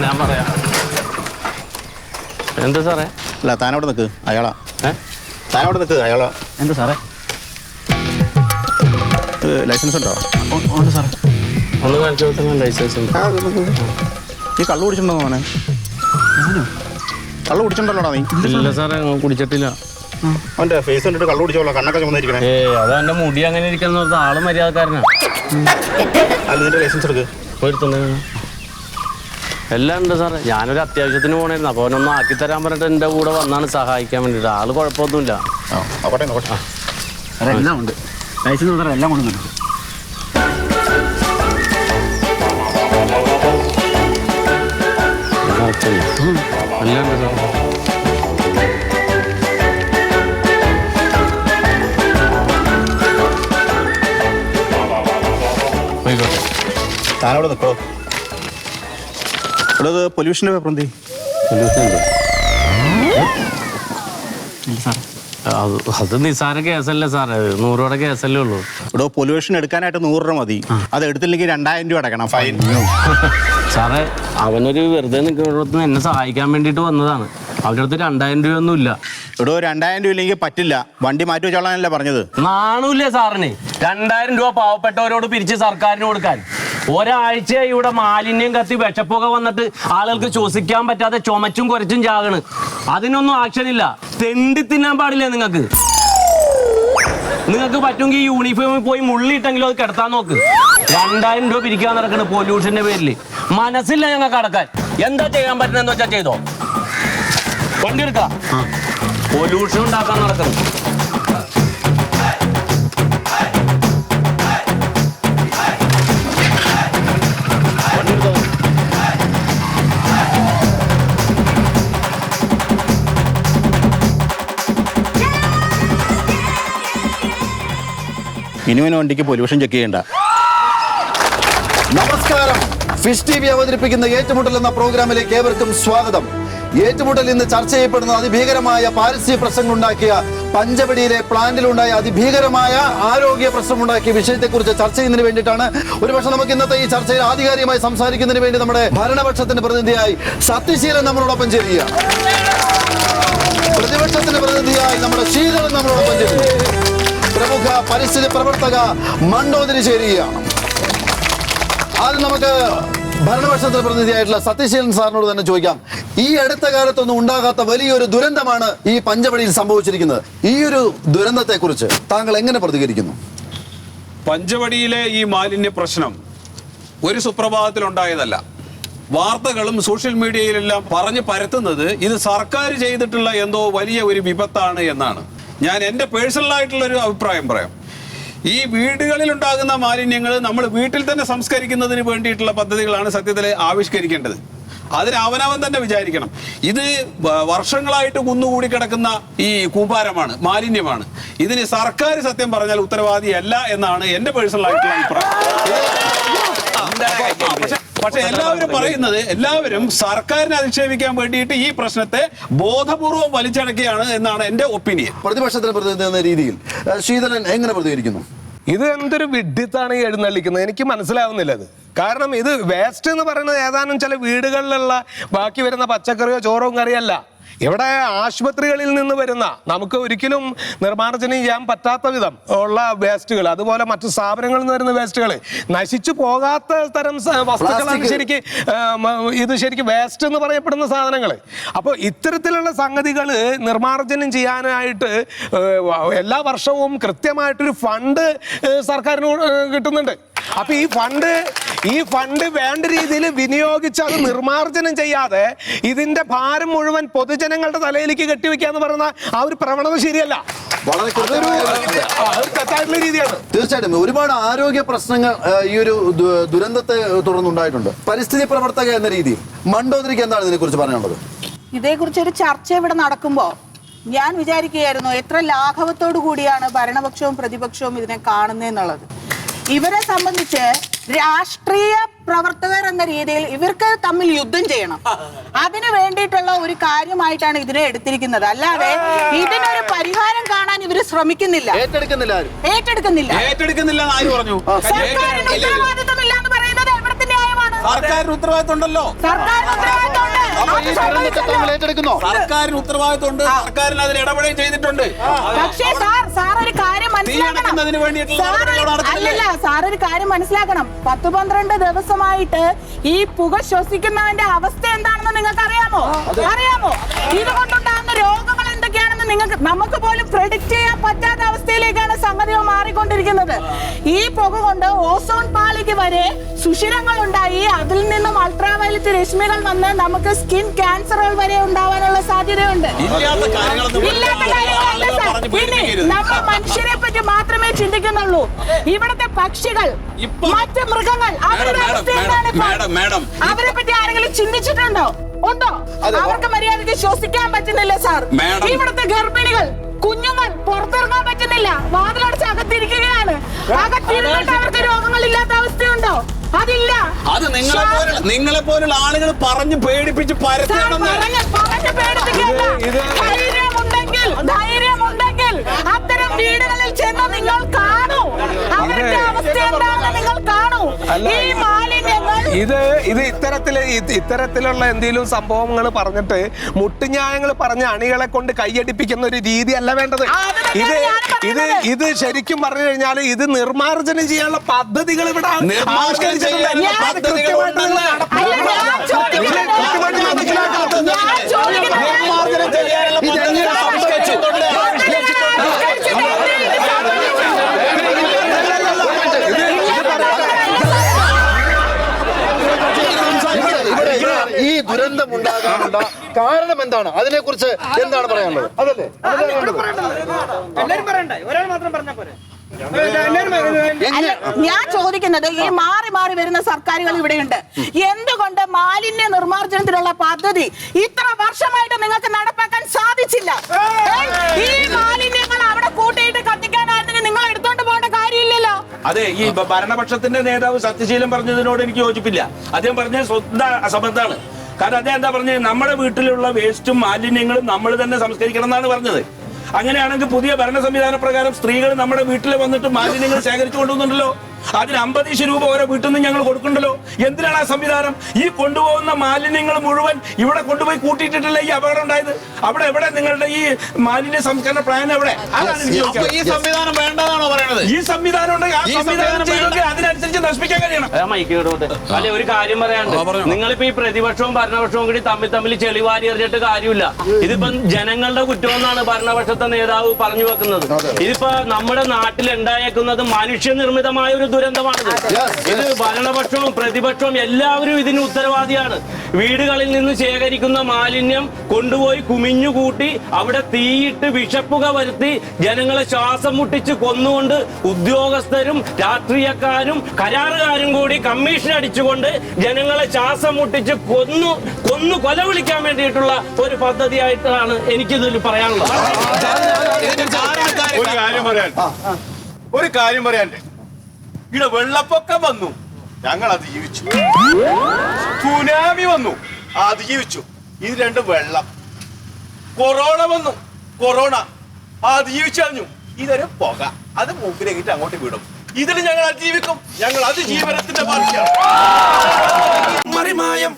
ഞാൻ പറയാം. എന്താ സാറേ? അല്ല, താനവിടെ നിൽക്ക്, അയാളാ. താനവിടെ നിൽക്ക്, അയാളാ. എന്താ സാറേ? ലൈസൻസ് ഉണ്ടോ? ഉണ്ട് സാറേ. ഒന്ന് കാണിച്ചു കൊടുത്താൽ ലൈസൻസ് ഉണ്ട്. നീ കള്ളു കുടിച്ചിട്ടുണ്ടോ മോനെ? കള്ളു കുടിച്ചിട്ടുണ്ടല്ലോടാ നീ? ഇല്ല സാറേ, കുടിച്ചിട്ടില്ല. അവന്റെ ഫേസ് കണ്ടിട്ട് കള്ളു കുടിച്ചോളാം, കണ്ണൊക്കെ ചുമന്നിരിക്കണേ. അത് എന്റെ മുടി അങ്ങനെ ഇരിക്കുന്ന ആള് മര്യാദക്കാരനാ. അല്ല, നിന്റെ ലൈസൻസ് എടുക്ക്. എല്ലാം ഉണ്ട് സാറേ. ഞാനൊരു അത്യാവശ്യത്തിന് പോകണായിരുന്നു. അപ്പോൾ അവനൊന്ന് ആക്കിത്തരാൻ പറഞ്ഞിട്ട് എൻ്റെ കൂടെ വന്നാണ് സഹായിക്കാൻ വേണ്ടിയിട്ട്. ആള് കുഴപ്പമൊന്നുമില്ല. എല്ലാം ഉണ്ട്, ലൈസൻസ് സാറേ, എല്ലാം കൊണ്ടുവന്നു. എല്ലാം ഉണ്ട് സാർ. താനവിടെ നിൽക്കോ. ഇവിടെ പൊല്യൂഷൻ്റെ പേപ്പർ എന്ത്? അത് നിസ്സാര കേസല്ലേ സാറേ, 100 രൂപയുടെ കേസല്ലേ ഉള്ളൂ. ഇവിടെ പൊല്യൂഷൻ എടുക്കാനായിട്ട് 100 രൂപ മതി. അത് എടുത്തില്ലെങ്കിൽ 2000 രൂപ അടക്കണം ഫൈൻ. സാറേ, അവനൊരു വെറുതെ നിൽക്കുന്നിടത്ത് എന്നെ സഹായിക്കാൻ വേണ്ടിയിട്ട് വന്നതാണ്. അവൻ്റെ അടുത്ത് 2000 രൂപയൊന്നും ഇല്ല. ഇവിടെ 2000 രൂപ ഇല്ലെങ്കിൽ പറ്റില്ല. വണ്ടി മാറ്റി വെച്ചോളാനല്ലേ പറഞ്ഞത്. നാണൂല്ലേ സാറിന് 2000 രൂപ പാവപ്പെട്ടവരോട് പിരിച്ച് സർക്കാരിന് കൊടുക്കാൻ? ഒരാഴ്ച ഇവിടെ മാലിന്യം കത്തി വിഷപ്പുക വന്നിട്ട് ആളുകൾക്ക് ശ്വസിക്കാൻ പറ്റാതെ ചുമച്ചും കുരച്ചും ചാകണ്. അതിനൊന്നും ആക്ഷൻ ഇല്ല. തെണ്ടി തിന്നാൻ പാടില്ല നിങ്ങൾക്ക്. നിങ്ങൾക്ക് പറ്റുമെങ്കിൽ ഈ യൂണിഫോമിൽ പോയി മുള്ളിയിട്ടെങ്കിലും അത് കിടത്താൻ നോക്ക്. 2000 രൂപ പിരിക്കാൻ നടക്കണ് പൊല്യൂഷന്റെ പേരിൽ. മനസ്സില്ല ഞങ്ങൾക്ക് അടക്കാൻ. എന്താ ചെയ്യാൻ പറ്റുന്നതെന്ന് വെച്ചാൽ ചെയ്തോ. വണ്ടി എടുക്കാം. പൊല്യൂഷൻ ഉണ്ടാക്കാൻ നടക്കണം. ഇനിവന് വണ്ടിക്ക് പൊല്യൂഷൻ ചെക്ക് ചെയ്യണ്ട. നമസ്കാരം. ഫിഷ് ടി വി അവതരിപ്പിക്കുന്ന ഏറ്റുമുട്ടൽ എന്ന പ്രോഗ്രാമിലേക്ക് ഏവർക്കും സ്വാഗതം. ഏറ്റുമുട്ടൽ ഇന്ന് ചർച്ച ചെയ്യപ്പെടുന്ന അതിഭീകരമായ പാരിസ്ഥിതിക പ്രശ്നങ്ങളുണ്ടാക്കിയ പഞ്ചവടിയിലെ പ്ലാന്റിലുണ്ടായ അതിഭീകരമായ ആരോഗ്യ പ്രശ്നമുണ്ടാക്കിയ വിഷയത്തെക്കുറിച്ച് ചർച്ച ചെയ്യുന്നതിന് വേണ്ടിയിട്ടാണ്. ഒരുപക്ഷെ നമുക്ക് ഇന്നത്തെ ഈ ചർച്ചയിൽ ആധികാരികമായി സംസാരിക്കുന്നതിന് വേണ്ടി നമ്മുടെ ഭരണപക്ഷത്തിന്റെ പ്രതിനിധിയായി സത്യശീലൻ നമ്മളോടൊപ്പം ചേരുക, പ്രതിപക്ഷത്തിന്റെ പ്രതിനിധിയായി നമ്മുടെ ശീലൻ നമ്മളോടൊപ്പം ചേരുക, പ്രമുഖ പരിസ്ഥിതി പ്രവർത്തക മണ്ടോദരി ചേരുകയാണ്. ആദ്യം നമുക്ക് ഭരണപക്ഷത്തിന്റെ പ്രതിനിധിയായിട്ടുള്ള സത്യശീലൻ സാറിനോട് തന്നെ ചോദിക്കാം. ഈ അടുത്ത കാലത്തൊന്നും ഉണ്ടാകാത്ത വലിയൊരു ദുരന്തമാണ് ഈ പഞ്ചവടിയിൽ സംഭവിച്ചിരിക്കുന്നത്. ഈ ഒരു ദുരന്തത്തെ കുറിച്ച് താങ്കൾ എങ്ങനെ പ്രതികരിക്കുന്നു? പഞ്ചവടിയിലെ ഈ മാലിന്യ പ്രശ്നം ഒരു സുപ്രഭാതത്തിൽ ഉണ്ടായതല്ല. വാർത്തകളും സോഷ്യൽ മീഡിയയിലെല്ലാം പറഞ്ഞു പരത്തുന്നത് ഇത് സർക്കാർ ചെയ്തിട്ടുള്ള എന്തോ വലിയ ഒരു വിപത്താണ് എന്നാണ്. ഞാൻ എൻ്റെ പേഴ്സണലായിട്ടുള്ളൊരു അഭിപ്രായം പറയാം. ഈ വീടുകളിൽ ഉണ്ടാകുന്ന മാലിന്യങ്ങൾ നമ്മൾ വീട്ടിൽ തന്നെ സംസ്കരിക്കുന്നതിന് വേണ്ടിയിട്ടുള്ള പദ്ധതികളാണ് സത്യത്തിൽ ആവിഷ്കരിക്കേണ്ടത്. അതിന് അവനവൻ തന്നെ വിചാരിക്കണം. ഇത് വർഷങ്ങളായിട്ട് കുന്നുകൂടി കിടക്കുന്ന ഈ കൂമ്പാരമാണ്, മാലിന്യമാണ്. ഇതിന് സർക്കാർ സത്യം പറഞ്ഞാൽ ഉത്തരവാദിയല്ല എന്നാണ് എൻ്റെ പേഴ്സണലായിട്ടുള്ള അഭിപ്രായം. പക്ഷെ എല്ലാവരും പറയുന്നത്, എല്ലാവരും സർക്കാരിനെ അധിക്ഷേപിക്കാൻ വേണ്ടിയിട്ട് ഈ പ്രശ്നത്തെ ബോധപൂർവം വലിച്ചടക്കുകയാണ് എന്നാണ് എന്റെ ഒപ്പീനിയൻ. പ്രതിപക്ഷത്തിന് പ്രതിനിധി എന്ന രീതിയിൽ ശീതലൻ എങ്ങനെ പ്രതികരിക്കുന്നു? ഇത് എന്തൊരു വിഡ്ഢിത്താണ് ഈ എഴുന്നള്ളിക്കുന്നത്, എനിക്ക് മനസ്സിലാവുന്നില്ല അത്. കാരണം ഇത് വേസ്റ്റ് എന്ന് പറയുന്നത് ഏതാനും ചില വീടുകളിലുള്ള ബാക്കി വരുന്ന പച്ചക്കറിയോ ചോറോ കറിയല്ല. ഇവിടെ ആശുപത്രികളിൽ നിന്ന് വരുന്ന, നമുക്ക് ഒരിക്കലും നിർമ്മാർജ്ജനം ചെയ്യാൻ പറ്റാത്ത വിധം ഉള്ള വേസ്റ്റുകൾ, അതുപോലെ മറ്റു സ്ഥാപനങ്ങളിൽ നിന്ന് വരുന്ന വേസ്റ്റുകൾ, നശിച്ചു പോകാത്ത തരം വസ്തുക്കളാണ് ശരിക്കും വേസ്റ്റ് എന്ന് പറയപ്പെടുന്ന സാധനങ്ങൾ. അപ്പോൾ ഇത്തരത്തിലുള്ള സംഗതികൾ നിർമ്മാർജ്ജനം ചെയ്യാനായിട്ട് എല്ലാ വർഷവും കൃത്യമായിട്ടൊരു ഫണ്ട് സർക്കാരിന് കിട്ടുന്നുണ്ട്. അപ്പൊ ഈ ഫണ്ട് വേണ്ട രീതിയിൽ വിനിയോഗിച്ച് അത് നിർമ്മാർജ്ജനം ചെയ്യാതെ ഇതിന്റെ ഭാരം മുഴുവൻ പൊതുജനങ്ങളുടെ തലയിലേക്ക് കെട്ടിവെക്കാന്ന് പറയുന്ന ആ ഒരു പ്രവണത ശരിയല്ല. വളരെ തെറ്റായിട്ടുള്ള രീതിയാണ്. തീർച്ചയായിട്ടും ഒരുപാട് ആരോഗ്യ പ്രശ്നങ്ങൾ ഈ ഒരു ദുരന്തത്തെ തുടർന്നുണ്ടായിട്ടുണ്ട്. പരിസ്ഥിതി പ്രവർത്തക എന്ന രീതിയിൽ മണ്ടോദരിക്ക് എന്താണ് ഇതിനെക്കുറിച്ച് പറയാനുള്ളത്? ഇതേക്കുറിച്ച് ഒരു ചർച്ച ഇവിടെ നടക്കുമ്പോൾ ഞാൻ വിചാരിക്കുകയായിരുന്നു, എത്ര ലാഘവത്തോടു കൂടിയാണ് ഭരണപക്ഷവും പ്രതിപക്ഷവും ഇതിനെ കാണുന്നതെന്നുള്ളത്. ഇവരെ സംബന്ധിച്ച് രാഷ്ട്രീയ പ്രവർത്തകർ എന്ന രീതിയിൽ ഇവർക്ക് തമ്മിൽ യുദ്ധം ചെയ്യണം. അതിനു വേണ്ടിയിട്ടുള്ള ഒരു കാര്യമായിട്ടാണ് ഇതിനെ എടുത്തിരിക്കുന്നത്. അല്ലാതെ ഇതിനൊരു പരിഹാരം കാണാൻ ഇവർ ശ്രമിക്കുന്നില്ല, ഏറ്റെടുക്കുന്നില്ല ആരും. ഏറ്റെടുക്കുന്നില്ല. ഏറ്റെടുക്കുന്നില്ല എന്ന് ആര് പറഞ്ഞു? സർക്കാരിന് ഉത്തരവാദിത്തമില്ല എന്ന് പറയുന്നത് എവിടത്തെ ന്യായമാണ്? സർക്കാരിന് ഉത്തരവാദിത്വം ഉണ്ടല്ലോ. സർക്കാരിന് ഉത്തരവാദിത്തമുണ്ട്. അപ്പൊ അത് ഈ സംഭവിച്ചല്ലോ. നമ്മൾ ഏറ്റെടുക്കുന്നോ? സർക്കാരിന് ഉത്തരവാദിത്വമുണ്ട്. സർക്കാരിന് അതിൽ ഇടപെടുകയും ചെയ്തിട്ടുണ്ട്. പക്ഷേ സാർ ഒരു കാര്യം മനസ്സിലാക്കണം. തീയണക്കുന്നതിന് വേണ്ടിയിട്ടുള്ള സാർ നടപടികൾ നടക്കുന്നില്ലേ? അല്ലല്ല, സാർ ഒരു കാര്യം മനസ്സിലാക്കണം. 10-12 ദിവസമായിട്ട് ഈ പുക ശ്വസിക്കുന്നതിന്റെ അവസ്ഥ എന്താണെന്ന് നിങ്ങൾക്ക് അറിയാമോ? ഇതുകൊണ്ടുണ്ടാകുന്ന രോഗങ്ങൾ എന്തൊക്കെയാണെന്ന് നമുക്ക് പോലും പ്രെഡിക്റ്റ് ചെയ്യാൻ പറ്റാത്ത അവസ്ഥയിലേക്കാണ് സംഗതികൾ മാറിക്കൊണ്ടിരിക്കുന്നത്. ഈ പുക കൊണ്ട് ഓസോൺ പാളിക്ക് വരെ സുഷിരങ്ങൾ ഉണ്ടായി, അതിൽ നിന്നും അൾട്രാവയലറ്റ് രശ്മികൾ വന്ന് നമുക്ക് സ്കിൻ ക്യാൻസറുകൾ വരെ ഉണ്ടാവാനുള്ള സാധ്യതയുണ്ട്. ഇല്ലാത്ത കാര്യങ്ങളൊന്നും ഇല്ലാത്ത കാര്യങ്ങളല്ല സാർ. പറഞ്ഞ് പിന്നെ പേടിപ്പിക്കരുത്. നമ്മൾ മനുഷ്യരെ പറ്റി മാത്രമേ ചിന്തിക്കുന്നുള്ളൂ. ഇവിടുത്തെ പക്ഷികൾ, മറ്റ് മൃഗങ്ങൾ, അവരുടെ അവസ്ഥ എന്താണ് ഇപ്പോൾ? മാഡം അവരെ പറ്റി ആരെങ്കിലും ചിന്തിച്ചിട്ടുണ്ടോ? ഉണ്ടോ? അവർക്ക് മര്യാദയ്ക്ക് ശ്വസിക്കാൻ പറ്റുന്നില്ല സാർ. മാഡം. ഇവിടുത്തെ ഗർഭിണികൾ, കുഞ്ഞുങ്ങൾ പുറത്തിറങ്ങാൻ പറ്റുന്നില്ല, വാതിലടച്ച് അകത്തിരിക്കുകയാണ്. അകത്തിരുന്നിട്ട് അവർക്ക് രോഗങ്ങളില്ലാത്ത അവസ്ഥയുണ്ടോ? അതില്ല. അത് നിങ്ങളെ പോലുള്ള ആളുകൾ പറഞ്ഞു പേടിപ്പിച്ച് സാർ, പരത്തണം. പറഞ്ഞ് പേടിപ്പിക്കണ്ട. ധൈര്യമുണ്ടെങ്കിൽ അത്തരം വീടുകളിൽ ചെന്ന് നിങ്ങൾ കാണൂ. അവരുടെ അവസ്ഥ എന്താണെന്ന് നിങ്ങൾ കാണൂ. ഈ മാലിന്യങ്ങൾ ഇത് ഇത്തരത്തിലുള്ള എന്തെങ്കിലും സംഭവങ്ങൾ പറഞ്ഞിട്ട് മുട്ടുന്യായങ്ങൾ പറഞ്ഞ അണികളെ കൊണ്ട് കൈയടിപ്പിക്കുന്ന ഒരു രീതി അല്ല വേണ്ടത്. ഇത് ശരിക്കും പറഞ്ഞു കഴിഞ്ഞാൽ ഇത് നിർമ്മാർജ്ജനം ചെയ്യാനുള്ള പദ്ധതികൾ ഇവിടെ ആവിഷ്കരിച്ചിട്ടുണ്ട്. അത് കൃത്യമായിട്ട് നിങ്ങൾ ഈ ദുരന്തം ഉണ്ടാകാനുള്ള കാരണം എന്താണ്? അതിനെ കുറിച്ച് എന്താണ് പറയാനുള്ളത്? അതല്ലേ ഞാൻ ചോദിക്കുന്നത്, ഈ മാറി മാറി വരുന്ന സർക്കാരുകൾ ഇവിടെയുണ്ട്, എന്തുകൊണ്ട് മാലിന്യ നിർമ്മാർജ്ജനത്തിനുള്ള പദ്ധതി ഇത്ര വർഷമായിട്ട് നിങ്ങൾക്ക് നടപ്പാക്കാൻ സാധിച്ചില്ല? ഈ മാലിന്യങ്ങൾ അവിടെ കൂട്ടിയിട്ട് കത്തിക്കാനായിരുന്നെങ്കിൽ നിങ്ങൾ എടുത്തോണ്ട് പോകേണ്ട കാര്യമില്ലല്ലോ. അതെ, ഈ ഭരണപക്ഷത്തിന്റെ നേതാവ് സത്യശീലൻ പറഞ്ഞതിനോട് എനിക്ക് യോജിപ്പില്ല. അദ്ദേഹം പറഞ്ഞ സ്വന്തം അസംബന്ധമാണ്. കാരണം അദ്ദേഹം എന്താ പറഞ്ഞത്, നമ്മുടെ വീട്ടിലുള്ള വേസ്റ്റും മാലിന്യങ്ങളും നമ്മൾ തന്നെ സംസ്കരിക്കണം എന്നാണ് പറഞ്ഞത്. അങ്ങനെയാണെങ്കിൽ പുതിയ ഭരണ സംവിധാന പ്രകാരം സ്ത്രീകൾ നമ്മുടെ വീട്ടിൽ വന്നിട്ട് മാലിന്യങ്ങൾ ശേഖരിച്ചു കൊണ്ടുവന്നുണ്ടല്ലോ. അതിന് 50 രൂപ ഓരോ വീട്ടിൽ നിന്ന് ഞങ്ങൾ കൊടുക്കണ്ടല്ലോ. എന്തിനാണ് ആ സംവിധാനം? ഈ കൊണ്ടുപോകുന്ന മാലിന്യങ്ങൾ മുഴുവൻ ഇവിടെ കൊണ്ടുപോയി കൂട്ടിയിട്ടിട്ടല്ല ഈ അപകടം ഉണ്ടായത്. അവിടെ എവിടെ നിങ്ങളുടെ ഈ മാലിന്യ സംസ്കരണ പ്ലാൻ എവിടെ? അതാണ് എനിക്ക് ചോദിക്കുന്നത്. ഈ സംവിധാനം വേണ്ടതാണോ പറയണത്? ഈ സംവിധാനം ഉണ്ടെങ്കിൽ ആ സംവിധാനം ചെയ്തൊക്കെ അതിനനുസരിച്ച് നശിപ്പിക്കാൻ കഴിയണം. അല്ലെ, ഒരു കാര്യം പറയാനുണ്ട്. നിങ്ങളിപ്പോ ഈ പ്രതിപക്ഷവും ഭരണപക്ഷവും കൂടി തമ്മിൽ ചെളിവാരി എറിഞ്ഞിട്ട് കാര്യമില്ല. ഇതിപ്പം ജനങ്ങളുടെ കുറ്റമെന്നാണ് ഭരണപക്ഷത്തെ നേതാവ് പറഞ്ഞു വെക്കുന്നത്. ഇതിപ്പോ നമ്മുടെ നാട്ടിൽ ഉണ്ടായേക്കുന്നത് മനുഷ്യനിർമ്മിതമായ ഒരു ദുരന്തമാണിത്. ഇത് ഭരണപക്ഷവും പ്രതിപക്ഷവും എല്ലാവരും ഇതിന് ഉത്തരവാദിയാണ്. വീടുകളിൽ നിന്ന് ശേഖരിക്കുന്ന മാലിന്യം കൊണ്ടുപോയി കുമിഞ്ഞുകൂട്ടി അവിടെ തീയിട്ട് വിഷപ്പുക വരുത്തി ജനങ്ങളെ ശ്വാസം മുട്ടിച്ച് കൊന്നുകൊണ്ട് ഉദ്യോഗസ്ഥരും രാഷ്ട്രീയക്കാരും കരാറുകാരും കൂടി കമ്മീഷൻ അടിച്ചുകൊണ്ട് ജനങ്ങളെ ശ്വാസം മുട്ടിച്ച് കൊല വിളിക്കാൻ വേണ്ടിയിട്ടുള്ള ഒരു പദ്ധതിയായിട്ടാണ് എനിക്കിതിൽ പറയാനുള്ളത്. ഒരു കാര്യം പറയാൻ ഇവിടെ വെള്ളപ്പൊക്കം വന്നു, ഞങ്ങൾ അതിജീവിച്ചു. സുനാമി വന്നു, അതിജീവിച്ചു. ഇത് രണ്ടും വെള്ളം. കൊറോണ വന്നു, കൊറോണ അതിജീവിച്ചറിഞ്ഞു. ഇതൊരു പുക, അത് മൂക്കിലേക്കിട്ട് അങ്ങോട്ട് വിടും. ഇതിൽ ഞങ്ങൾ അതിജീവിക്കും. ഞങ്ങൾ അതിജീവനത്തിന്റെ പാർട്ടിയാണ്. മറിമായം